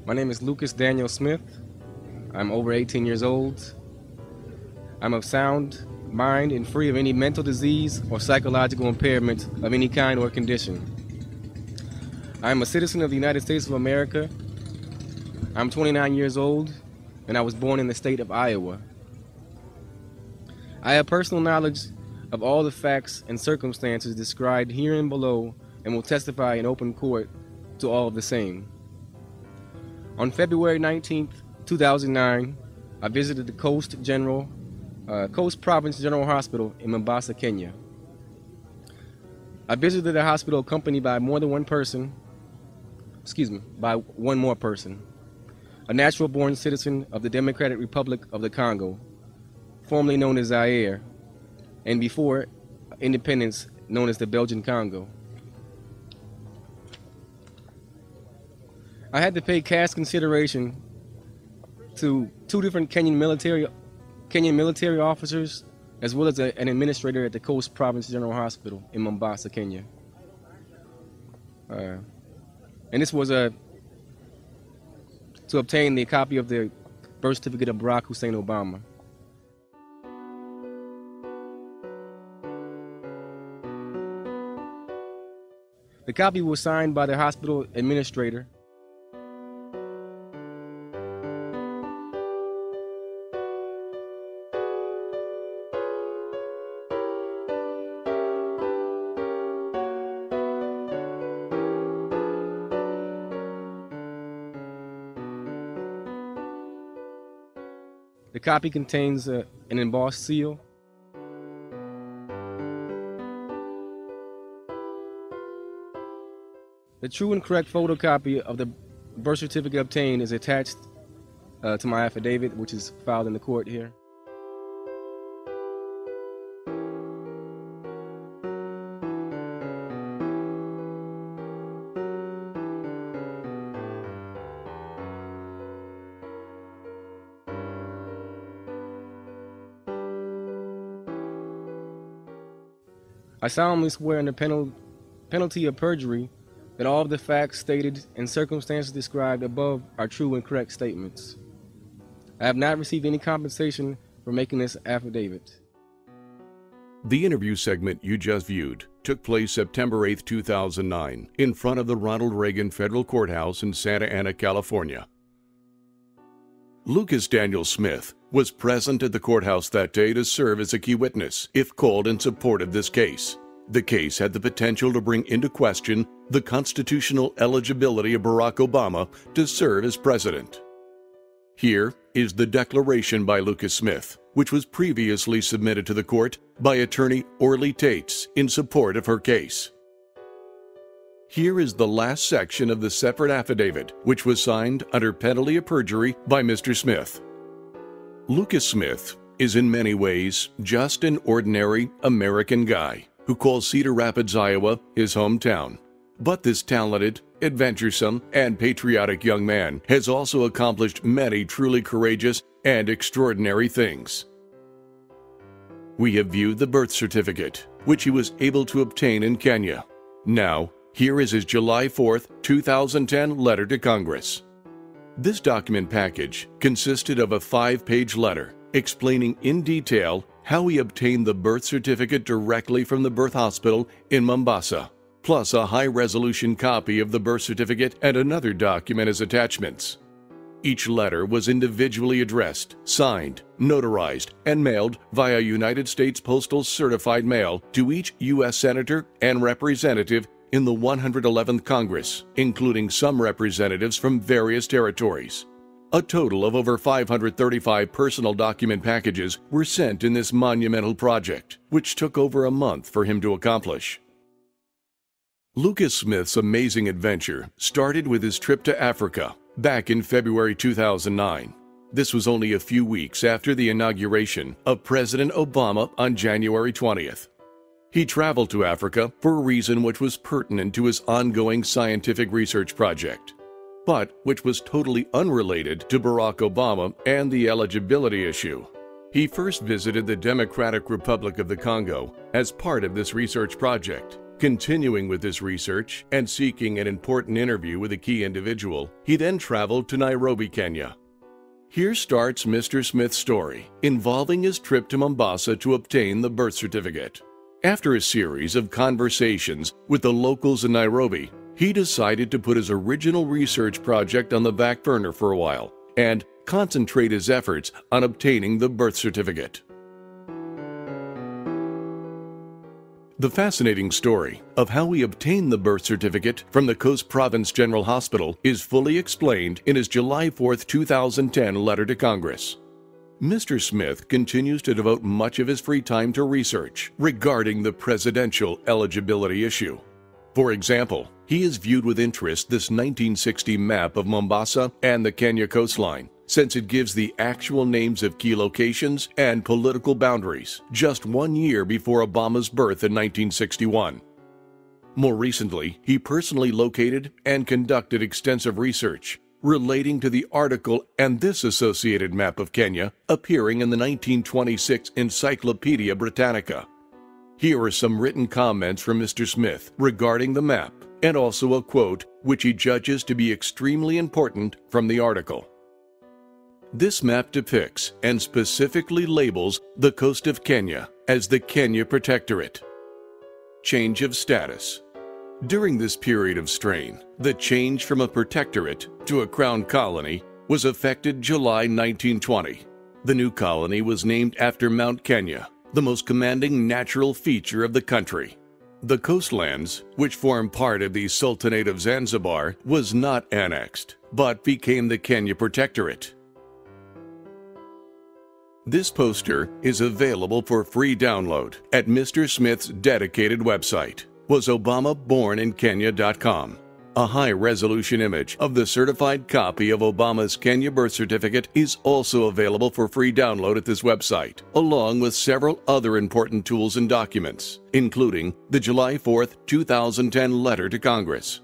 My name is Lucas Daniel Smith. I'm over 18 years old. I'm of sound mind and free of any mental disease or psychological impairment of any kind or condition. I am a citizen of the United States of America. I'm 29 years old, and I was born in the state of Iowa. I have personal knowledge of all the facts and circumstances described herein below and will testify in open court to all of the same. On February 19th, 2009, I visited the Coast Province General Hospital in Mombasa, Kenya. I visited the hospital accompanied by one more person, a natural-born citizen of the Democratic Republic of the Congo, formerly known as Zaire, and before independence known as the Belgian Congo. I had to pay cash consideration to two different Kenyan military officers, as well as an administrator at the Coast Province General Hospital in Mombasa, Kenya. And this was to obtain the copy of the birth certificate of Barack Hussein Obama. The copy was signed by the hospital administrator. The copy contains an embossed seal. The true and correct photocopy of the birth certificate obtained is attached to my affidavit, which is filed in the court here. I solemnly swear under penalty of perjury that all of the facts stated and circumstances described above are true and correct statements. I have not received any compensation for making this affidavit. The interview segment you just viewed took place September 8, 2009, in front of the Ronald Reagan Federal Courthouse in Santa Ana, California. Lucas Daniel Smith was present at the courthouse that day to serve as a key witness if called in support of this case. The case had the potential to bring into question the constitutional eligibility of Barack Obama to serve as president. Here is the declaration by Lucas Smith, which was previously submitted to the court by attorney Orly Tates in support of her case. Here is the last section of the separate affidavit, which was signed under penalty of perjury by Mr. Smith. Lucas Smith is in many ways just an ordinary American guy who calls Cedar Rapids, Iowa, his hometown. But this talented, adventuresome, and patriotic young man has also accomplished many truly courageous and extraordinary things. We have viewed the birth certificate, which he was able to obtain in Kenya. Now, here is his July 4, 2010 letter to Congress. This document package consisted of a 5-page letter explaining in detail how he obtained the birth certificate directly from the birth hospital in Mombasa, plus a high-resolution copy of the birth certificate and another document as attachments. Each letter was individually addressed, signed, notarized, and mailed via United States Postal Certified Mail to each U.S. Senator and Representative in the 111th Congress, including some representatives from various territories. A total of over 535 personal document packages were sent in this monumental project, which took over a month for him to accomplish. Lucas Smith's amazing adventure started with his trip to Africa back in February 2009. This was only a few weeks after the inauguration of President Obama on January 20th. He traveled to Africa for a reason which was pertinent to his ongoing scientific research project, but which was totally unrelated to Barack Obama and the eligibility issue. He first visited the Democratic Republic of the Congo as part of this research project, Continuing with this research and seeking an important interview with a key individual, he then traveled to Nairobi, Kenya. Here starts Mr. Smith's story, involving his trip to Mombasa to obtain the birth certificate. After a series of conversations with the locals in Nairobi, he decided to put his original research project on the back burner for a while and concentrate his efforts on obtaining the birth certificate. The fascinating story of how he obtained the birth certificate from the Coast Province General Hospital is fully explained in his July 4, 2010 letter to Congress. Mr. Smith continues to devote much of his free time to research regarding the presidential eligibility issue. For example, he has viewed with interest this 1960 map of Mombasa and the Kenya coastline, since it gives the actual names of key locations and political boundaries just 1 year before Obama's birth in 1961. More recently, he personally located and conducted extensive research relating to the article and this associated map of Kenya appearing in the 1926 Encyclopedia Britannica. Here are some written comments from Mr. Smith regarding the map, and also a quote which he judges to be extremely important from the article. This map depicts and specifically labels the coast of Kenya as the Kenya Protectorate. Change of status. During this period of strain, the change from a protectorate to a crown colony was effected July 1920. The new colony was named after Mount Kenya, the most commanding natural feature of the country. The coastlands, which form part of the Sultanate of Zanzibar, was not annexed, but became the Kenya Protectorate. This poster is available for free download at Mr. Smith's dedicated website, wasobamaborninkenya.com. A high-resolution image of the certified copy of Obama's Kenya birth certificate is also available for free download at this website, along with several other important tools and documents, including the July 4, 2010 letter to Congress.